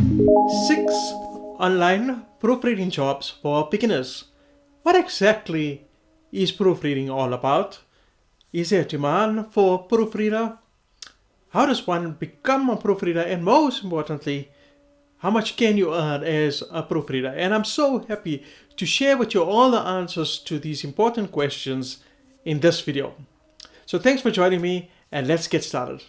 6 online proofreading jobs for beginners. What exactly is proofreading all about? Is there demand for proofreader? How does one become a proofreader? And most importantly, how much can you earn as a proofreader? And I'm so happy to share with you all the answers to these important questions in this video. So thanks for joining me, and let's get started.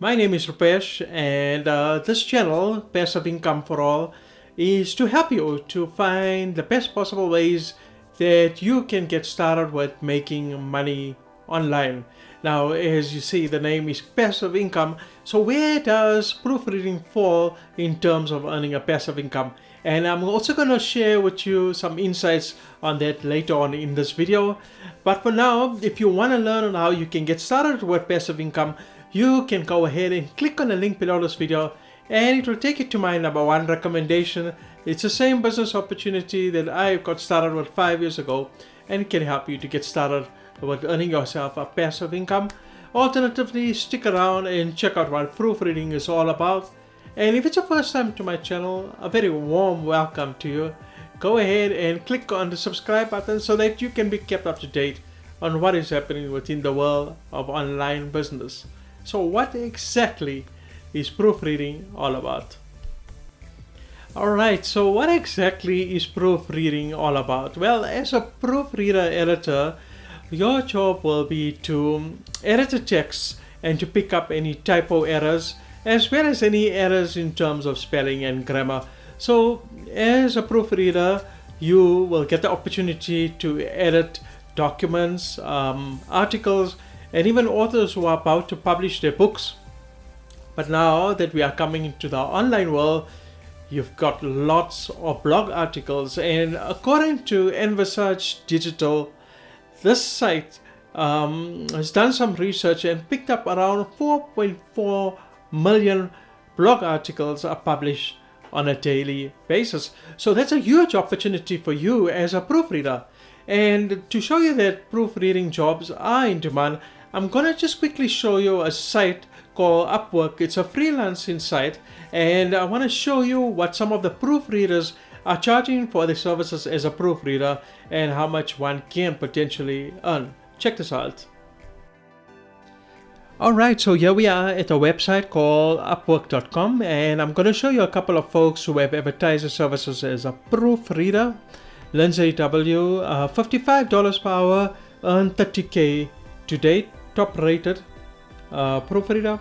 My name is Rupesh, and this channel, Passive Income for All, is to help you to find the best possible ways that you can get started with making money online. Now, as you see, the name is Passive Income. So where does proofreading fall in terms of earning a passive income? And I'm also going to share with you some insights on that later on in this video. But for now, if you want to learn how you can get started with passive income, you can go ahead and click on the link below this video, and it will take you to my number one recommendation. It's the same business opportunity that I got started with 5 years ago, and it can help you to get started with earning yourself a passive income. Alternatively, stick around and check out what proofreading is all about. And if it's your first time to my channel, a very warm welcome to you. Go ahead and click on the subscribe button so that you can be kept up to date on what is happening within the world of online business. So what exactly is proofreading all about? Alright, so what exactly is proofreading all about? Well, as a proofreader editor, your job will be to edit the text and to pick up any typo errors, as well as any errors in terms of spelling and grammar. So as a proofreader, you will get the opportunity to edit documents, articles, and even authors who are about to publish their books. But now that we are coming into the online world, you've got lots of blog articles, and according to Envisage Digital, this site has done some research and picked up around 4.4 million blog articles are published on a daily basis. So that's a huge opportunity for you as a proofreader. And to show you that proofreading jobs are in demand, I'm gonna just quickly show you a site called Upwork. It's a freelancing site, and I want to show you what some of the proofreaders are charging for their services as a proofreader and how much one can potentially earn. Check this out. Alright, so here we are at a website called Upwork.com, and I'm going to show you a couple of folks who have advertised their services as a proofreader. Lindsay W, $55 per hour, earned $30K to date, top rated proofreader.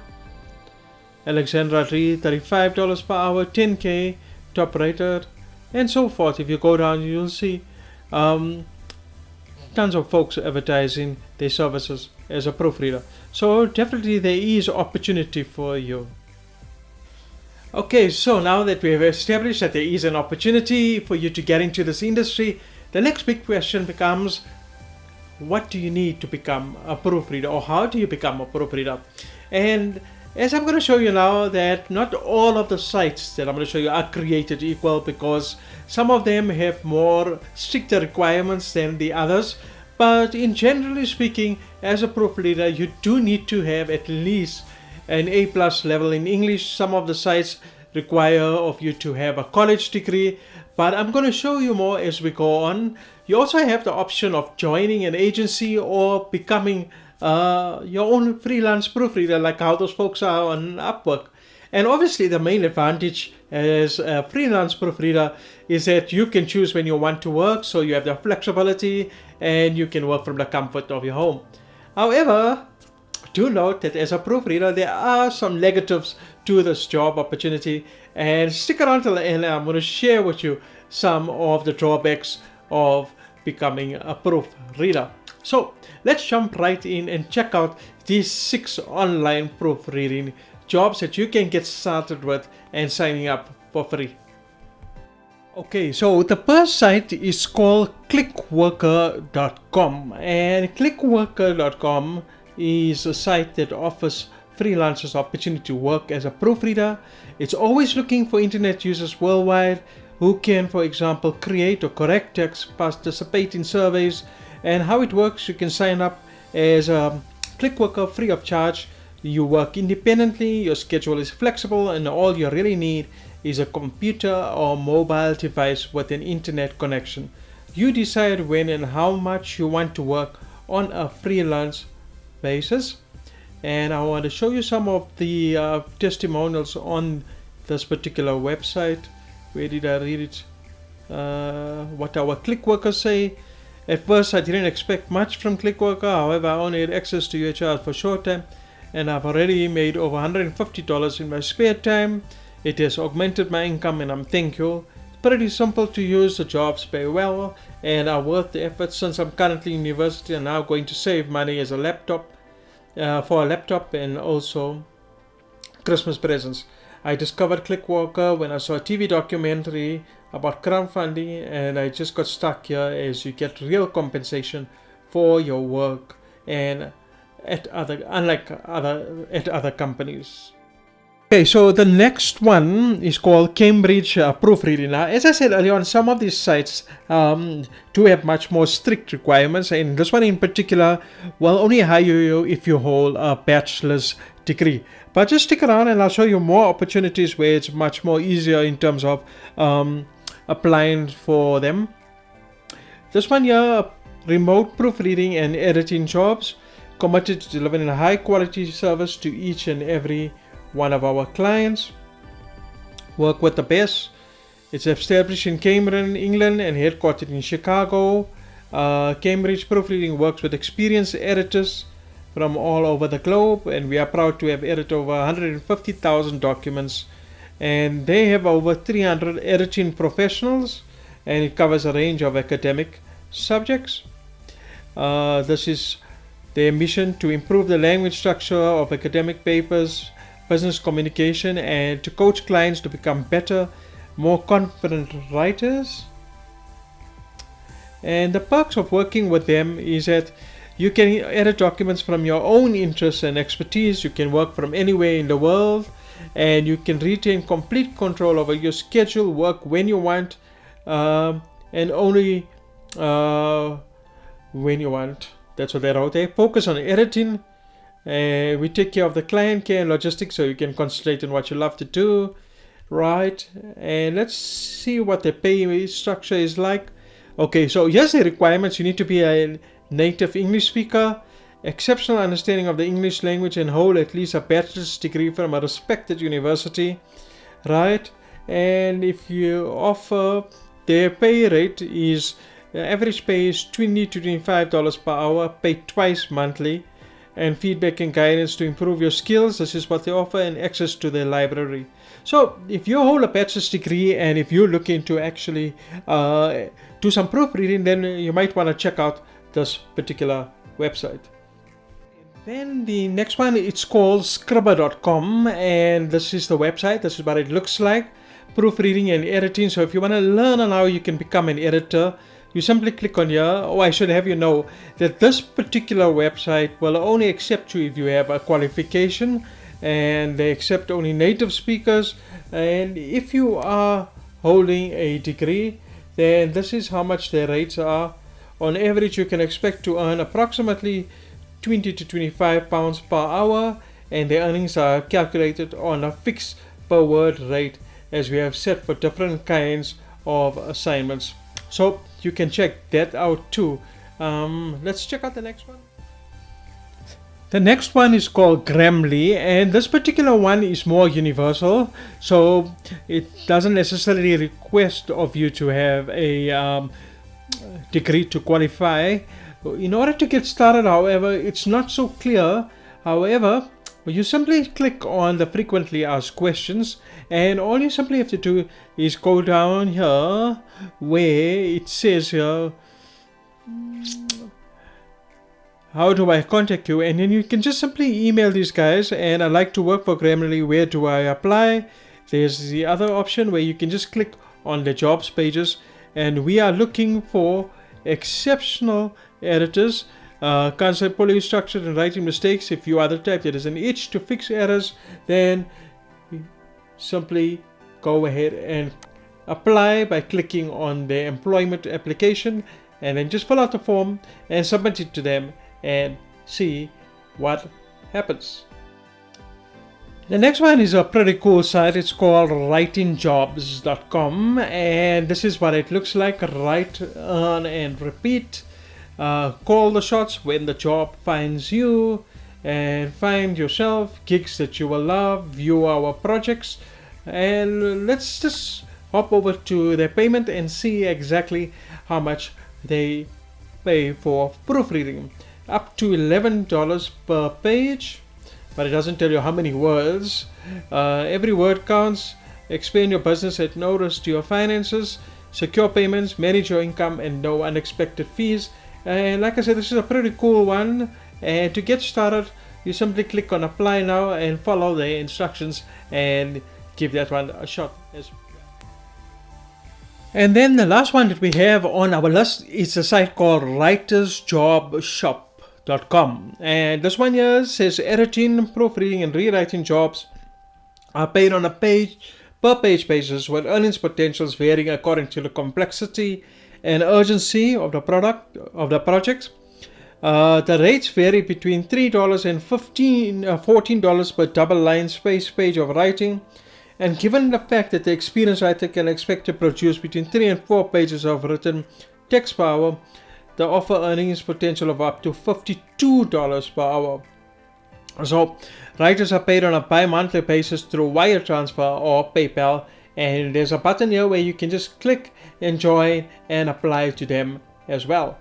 Alexandra Reed, $35 per hour, $10K, top rated, and so forth. If you go down, you'll see tons of folks advertising their services as a proofreader. So definitely there is opportunity for you. Okay, so now that we have established that there is an opportunity for you to get into this industry, the next big question becomes, what do you need to become a proofreader, or how do you become a proofreader? And as I'm going to show you now, that not all of the sites that I'm going to show you are created equal, because some of them have more stricter requirements than the others. But in generally speaking, as a proofreader, you do need to have at least an A+ level in English. Some of the sites require of you to have a college degree, but I'm going to show you more as we go on. You also have the option of joining an agency or becoming your own freelance proofreader, like how those folks are on Upwork. And obviously the main advantage as a freelance proofreader is that you can choose when you want to work, so you have the flexibility and you can work from the comfort of your home. However, do note that as a proofreader, there are some negatives to this job opportunity, and stick around till the end. I'm going to share with you some of the drawbacks of becoming a proofreader. So let's jump right in and check out these 6 online proofreading jobs that you can get started with and signing up for free. Okay, so the first site is called clickworker.com, and clickworker.com is a site that offers freelancers opportunity to work as a proofreader. It's always looking for internet users worldwide who can, for example, create or correct text, participate in surveys. And how it works, you can sign up as a ClickWorker free of charge You work independently, your schedule is flexible, and all you really need is a computer or mobile device with an internet connection. You decide when and how much you want to work on a freelance basis. And I want to show you some of the testimonials on this particular website. Where did I read it? What our click workers say. At first I didn't expect much from Clickworker, however I only had access to UHR for short time, and I've already made over $150 in my spare time. It has augmented my income and I'm thankful. It's pretty simple to use, the jobs pay well and are worth the effort. Since I'm currently in university, I'm now going to save money as a laptop for a laptop and also Christmas presents. I discovered Clickworker when I saw a TV documentary about crowdfunding, and I just got stuck here as you get real compensation for your work and at other companies. Okay, so the next one is called Cambridge Proofreading. Now, as I said earlier on, some of these sites do have much more strict requirements, and this one in particular will only hire you if you hold a bachelor's degree. But just stick around and I'll show you more opportunities where it's much more easier in terms of applying for them. This one here, remote proofreading and editing jobs, committed to delivering a high quality service to each and every one of our clients. Work with the best. It's established in Cambridge, England and headquartered in Chicago. Cambridge Proofreading works with experienced editors from all over the globe, and we are proud to have edited over 150,000 documents, and they have over 300 editing professionals, and it covers a range of academic subjects. This is their mission: to improve the language structure of academic papers, business communication, and to coach clients to become better, more confident writers. And the perks of working with them is that you can edit documents from your own interests and expertise. You can work from anywhere in the world, and you can retain complete control over your schedule, work when you want, and only when you want. That's what they're out there. Focus on editing. We take care of the client care and logistics, so you can concentrate on what you love to do. Right, and let's see what the pay structure is like. Okay, so here's the requirements. You need to be a native English speaker, exceptional understanding of the English language, and hold at least a bachelor's degree from a respected university. Right, and if you offer, their pay rate is, average pay is $20 to $25 per hour, paid twice monthly, and feedback and guidance to improve your skills. This is what they offer, and access to their library. So if you hold a bachelor's degree and if you're looking to actually do some proofreading, then you might want to check out this particular website. Then the next one, it's called scribber.com, and this is the website. This is what it looks like: proofreading and editing. So if you want to learn on how you can become an editor, you simply click on here. Oh, I should have you know that this particular website will only accept you if you have a qualification, and they accept only native speakers. And if you are holding a degree, then this is how much their rates are. On average, you can expect to earn approximately 20 to 25 pounds per hour, and their earnings are calculated on a fixed per word rate, as we have set for different kinds of assignments. So you can check that out too. Let's check out the next one. The next one is called Grammarly, and this particular one is more universal, so it doesn't necessarily request of you to have a degree to qualify. In order to get started, however, it's not so clear. However, you simply click on the frequently asked questions, and all you simply have to do is go down here where it says here, how do I contact you? And then you can just simply email these guys, and I'd like to work for Grammarly, where do I apply? There's the other option where you can just click on the jobs pages, and we are looking for exceptional editors, conceptually structured and writing mistakes. If you are the type that is an itch to fix errors, then simply go ahead and apply by clicking on the employment application, and then just fill out the form and submit it to them and see what happens. The next one is a pretty cool site. It's called writingjobs.com, and this is what it looks like. Write, earn, and repeat. Call the shots when the job finds you, and find yourself gigs that you will love. View our projects, and let's just hop over to their payment and see exactly how much they pay for proofreading. Up to $11 per page, but it doesn't tell you how many words. Every word counts. Explain your business at no risk to your finances. Secure payments, manage your income, and no unexpected fees. And like I said, this is a pretty cool one. And to get started, you simply click on apply now and follow the instructions and give that one a shot. And then the last one that we have on our list is a site called writersjobshop.com. And this one here says editing, proofreading, and rewriting jobs are paid on a per page basis, with earnings potentials varying according to the complexity and urgency of the projects. The rates vary between $3 and $14 per double line space page of writing. And given the fact that the experienced writer can expect to produce between 3 and 4 pages of written text per hour, the offer earnings potential of up to $52 per hour. So, writers are paid on a bi-monthly basis through wire transfer or PayPal, and there's a button here where you can just click and join and apply to them as well.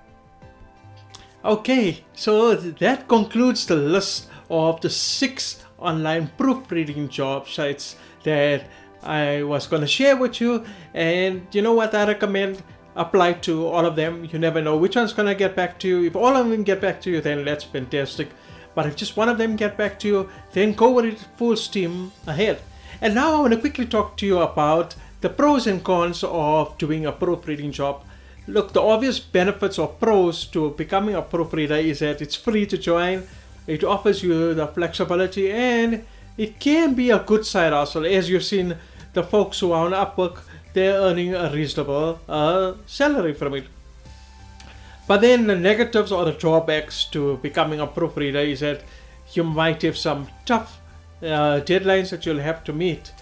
Okay, so that concludes the list of the 6 online proofreading job sites that I was going to share with you. And you know what, I recommend apply to all of them. You never know which one's going to get back to you. If all of them get back to you, then that's fantastic. But if just one of them get back to you, then go with it full steam ahead. And now I want to quickly talk to you about the pros and cons of doing a proofreading job. Look, the obvious benefits or pros to becoming a proofreader is that it's free to join. It offers you the flexibility, and it can be a good side hustle. As you've seen, the folks who are on Upwork, they're earning a reasonable salary from it. But then the negatives or the drawbacks to becoming a proofreader is that you might have some tough deadlines that you'll have to meet.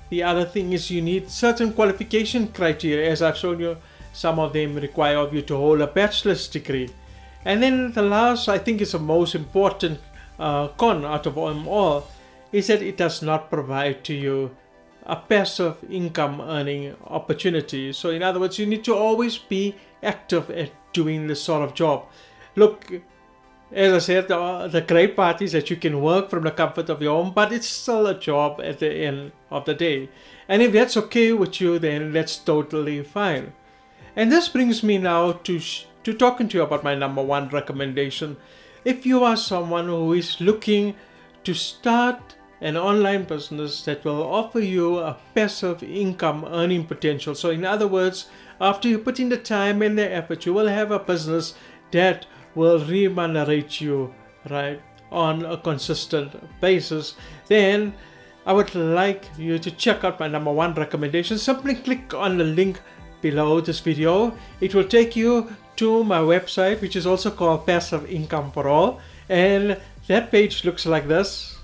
The other thing is you need certain qualification criteria. As I've shown you, some of them require of you to hold a bachelor's degree. And then the last, I think, is the most important con out of them all, is that it does not provide to you a passive income earning opportunity. So in other words, you need to always be active at doing this sort of job. Look, as I said, the great part is that you can work from the comfort of your home, but it's still a job at the end of the day. And if that's okay with you, then that's totally fine. And this brings me now to talking to you about my number one recommendation. If you are someone who is looking to start an online business that will offer you a passive income earning potential. So in other words, after you put in the time and the effort, you will have a business that will remunerate you, right, on a consistent basis. Then I would like you to check out my number one recommendation. Simply click on the link below this video. It will take you to my website, which is also called Passive Income for All, and that page looks like this.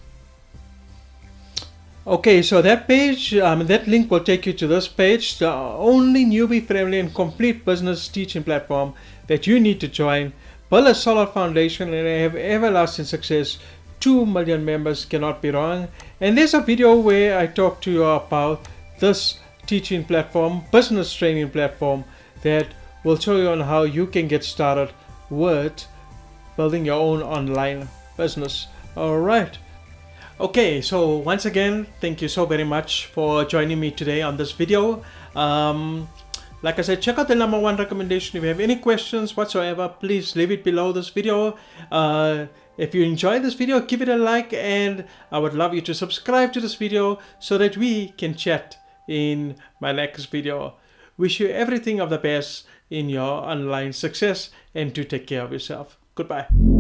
Okay, so that page, that link will take you to this page, the only newbie friendly and complete business teaching platform that you need to join. Build a solid foundation and have everlasting success. 2 million members cannot be wrong. And there's a video where I talk to you about this teaching platform, business training platform, that will show you on how you can get started with building your own online business. All right. Okay, so once again, thank you so very much for joining me today on this video. Like I said, check out the number one recommendation. If you have any questions whatsoever, please leave it below this video. If you enjoyed this video, give it a like, and I would love you to subscribe to this video so that we can chat in my next video. Wish you everything of the best in your online success, and do take care of yourself. Goodbye.